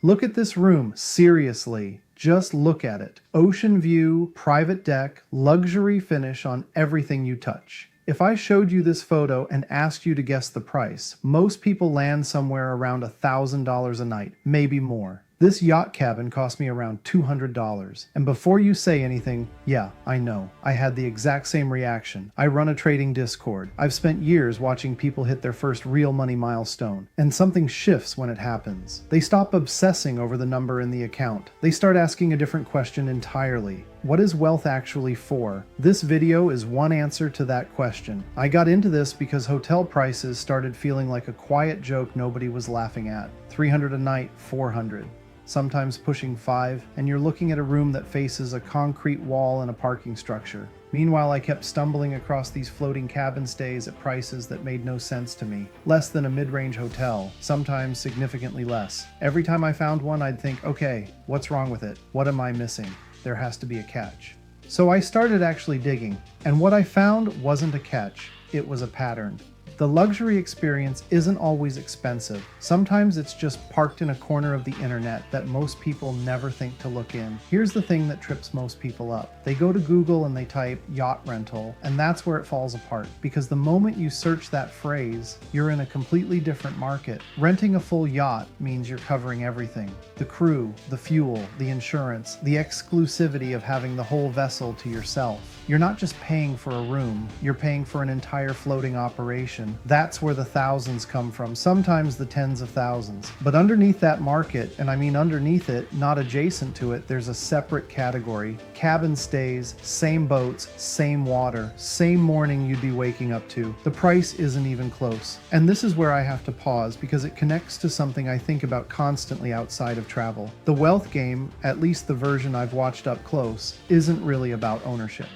Look at this room, seriously. Just look at it. Ocean view, private deck, luxury finish on everything you touch. If I showed you this photo and asked you to guess the price, most people land somewhere around $1,000 a night, maybe more. This yacht cabin cost me around $200. And before you say anything, yeah, I know. I had the exact same reaction. I run a trading Discord. I've spent years watching people hit their first real money milestone. And something shifts when it happens. They stop obsessing over the number in the account. They start asking a different question entirely. What is wealth actually for? This video is one answer to that question. I got into this because hotel prices started feeling like a quiet joke nobody was laughing at. $300 a night, $400. Sometimes pushing $5, and you're looking at a room that faces a concrete wall and a parking structure. Meanwhile, I kept stumbling across these floating cabin stays at prices that made no sense to me. Less than a mid-range hotel, sometimes significantly less. Every time I found one, I'd think, okay, what's wrong with it? What am I missing? There has to be a catch. So I started actually digging, and what I found wasn't a catch, it was a pattern. The luxury experience isn't always expensive. Sometimes it's just parked in a corner of the internet that most people never think to look in. Here's the thing that trips most people up. They go to Google and they type yacht rental, and that's where it falls apart. Because the moment you search that phrase, you're in a completely different market. Renting a full yacht means you're covering everything. The crew, the fuel, the insurance, the exclusivity of having the whole vessel to yourself. You're not just paying for a room, you're paying for an entire floating operation. That's where the thousands come from, sometimes the tens of thousands. But underneath that market, and I mean underneath it, not adjacent to it, there's a separate category. Cabin stays, same boats, same water, same morning you'd be waking up to. The price isn't even close. And this is where I have to pause because it connects to something I think about constantly outside of travel. The wealth game, at least the version I've watched up close, isn't really about ownership.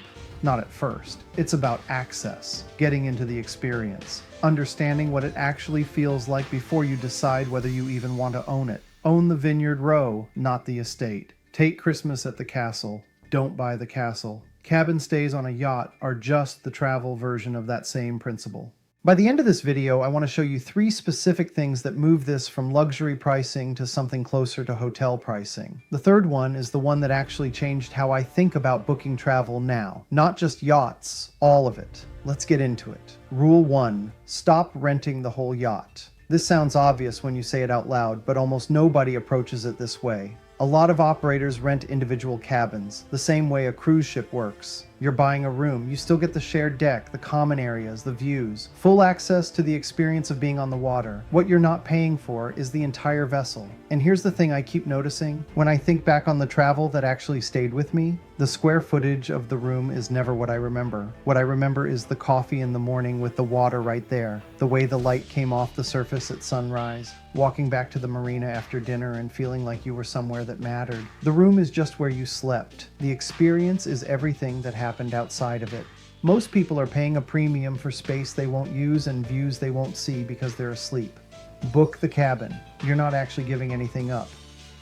Not at first. It's about access, getting into the experience, understanding what it actually feels like before you decide whether you even want to own it. Own the vineyard row, not the estate. Take Christmas at the castle. Don't buy the castle. Cabin stays on a yacht are just the travel version of that same principle. By the end of this video, I want to show you 3 specific things that move this from luxury pricing to something closer to hotel pricing. The third one is the one that actually changed how I think about booking travel now. Not just yachts, all of it. Let's get into it. Rule 1, stop renting the whole yacht. This sounds obvious when you say it out loud, but almost nobody approaches it this way. A lot of operators rent individual cabins, the same way a cruise ship works. You're buying a room, you still get the shared deck, the common areas, the views, full access to the experience of being on the water. What you're not paying for is the entire vessel. And here's the thing I keep noticing. When I think back on the travel that actually stayed with me, the square footage of the room is never what I remember. What I remember is the coffee in the morning with the water right there, the way the light came off the surface at sunrise, walking back to the marina after dinner and feeling like you were somewhere that mattered. The room is just where you slept. The experience is everything that happened outside of it. Most people are paying a premium for space they won't use and views they won't see because they're asleep. Book the cabin. You're not actually giving anything up.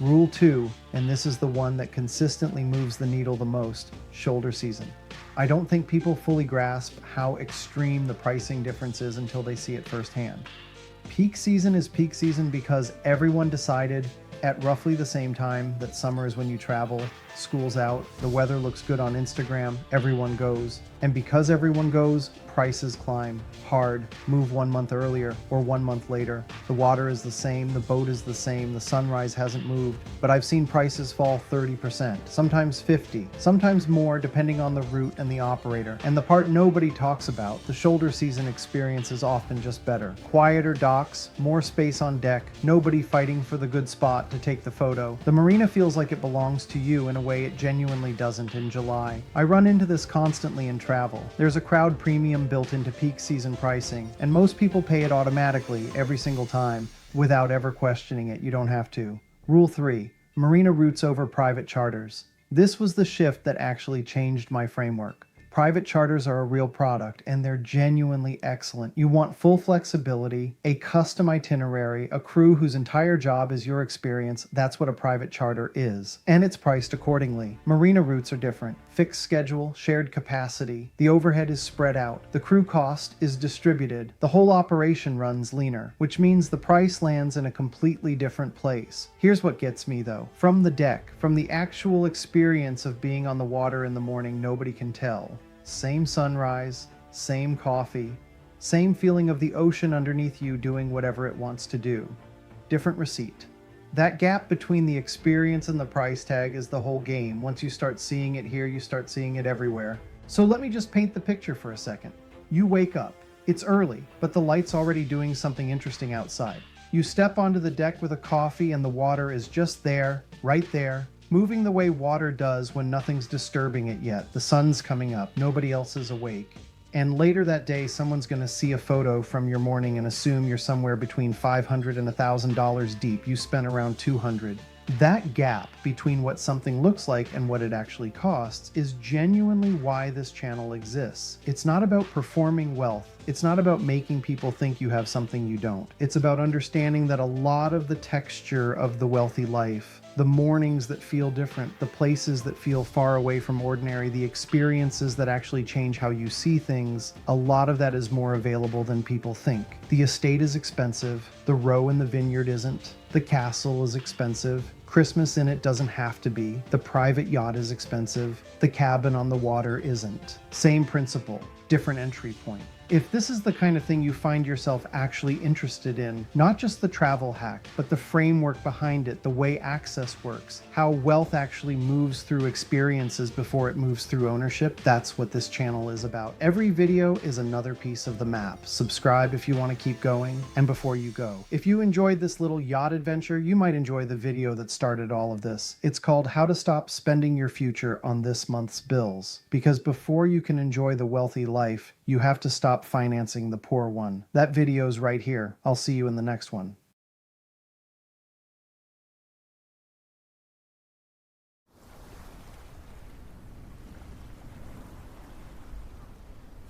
Rule 2, and this is the one that consistently moves the needle the most, shoulder season. I don't think people fully grasp how extreme the pricing difference is until they see it firsthand. Peak season is peak season because everyone decided at roughly the same time that summer is when you travel, school's out, the weather looks good on Instagram, everyone goes. And because everyone goes, prices climb hard, move 1 month earlier or 1 month later. The water is the same, the boat is the same, the sunrise hasn't moved, but I've seen prices fall 30%, sometimes 50%, sometimes more depending on the route and the operator. And the part nobody talks about, the shoulder season experience is often just better. Quieter docks, more space on deck, nobody fighting for the good spot to take the photo. The marina feels like it belongs to you in a way it genuinely doesn't in July. I run into this constantly in travel. There's a crowd premium built into peak season pricing, and most people pay it automatically every single time without ever questioning it. You don't have to. Rule 3, Marina Routes over private charters. This was the shift that actually changed my framework. Private charters are a real product, and they're genuinely excellent. You want full flexibility, a custom itinerary, a crew whose entire job is your experience. That's what a private charter is. And it's priced accordingly. Marina Routes are different. Fixed schedule, shared capacity. The overhead is spread out. The crew cost is distributed. The whole operation runs leaner, which means the price lands in a completely different place. Here's what gets me though. From the deck, from the actual experience of being on the water in the morning, nobody can tell. Same sunrise, same coffee, same feeling of the ocean underneath you doing whatever it wants to do. Different receipt. That gap between the experience and the price tag is the whole game. Once you start seeing it here, you start seeing it everywhere. So let me just paint the picture for a second. You wake up. It's early, but the light's already doing something interesting outside. You step onto the deck with a coffee and the water is just there, right there, moving the way water does when nothing's disturbing it yet. The sun's coming up, nobody else is awake. And later that day, someone's going to see a photo from your morning and assume you're somewhere between $500 and $1,000 deep. You spent around $200. That gap between what something looks like and what it actually costs is genuinely why this channel exists. It's not about performing wealth. It's not about making people think you have something you don't. It's about understanding that a lot of the texture of the wealthy life, the mornings that feel different, the places that feel far away from ordinary, the experiences that actually change how you see things, a lot of that is more available than people think. The estate is expensive. The row in the vineyard isn't. The castle is expensive. Christmas in it doesn't have to be. The private yacht is expensive. The cabin on the water isn't. Same principle, different entry point. If this is the kind of thing you find yourself actually interested in, not just the travel hack, but the framework behind it, the way access works, how wealth actually moves through experiences before it moves through ownership, that's what this channel is about. Every video is another piece of the map. Subscribe if you want to keep going. And before you go, if you enjoyed this little yacht adventure, you might enjoy the video that started all of this. It's called How to Stop Spending Your Future on This Month's Bills. Because before you can enjoy the wealthy life, you have to stop financing the poor one. That video's right here. I'll see you in the next one.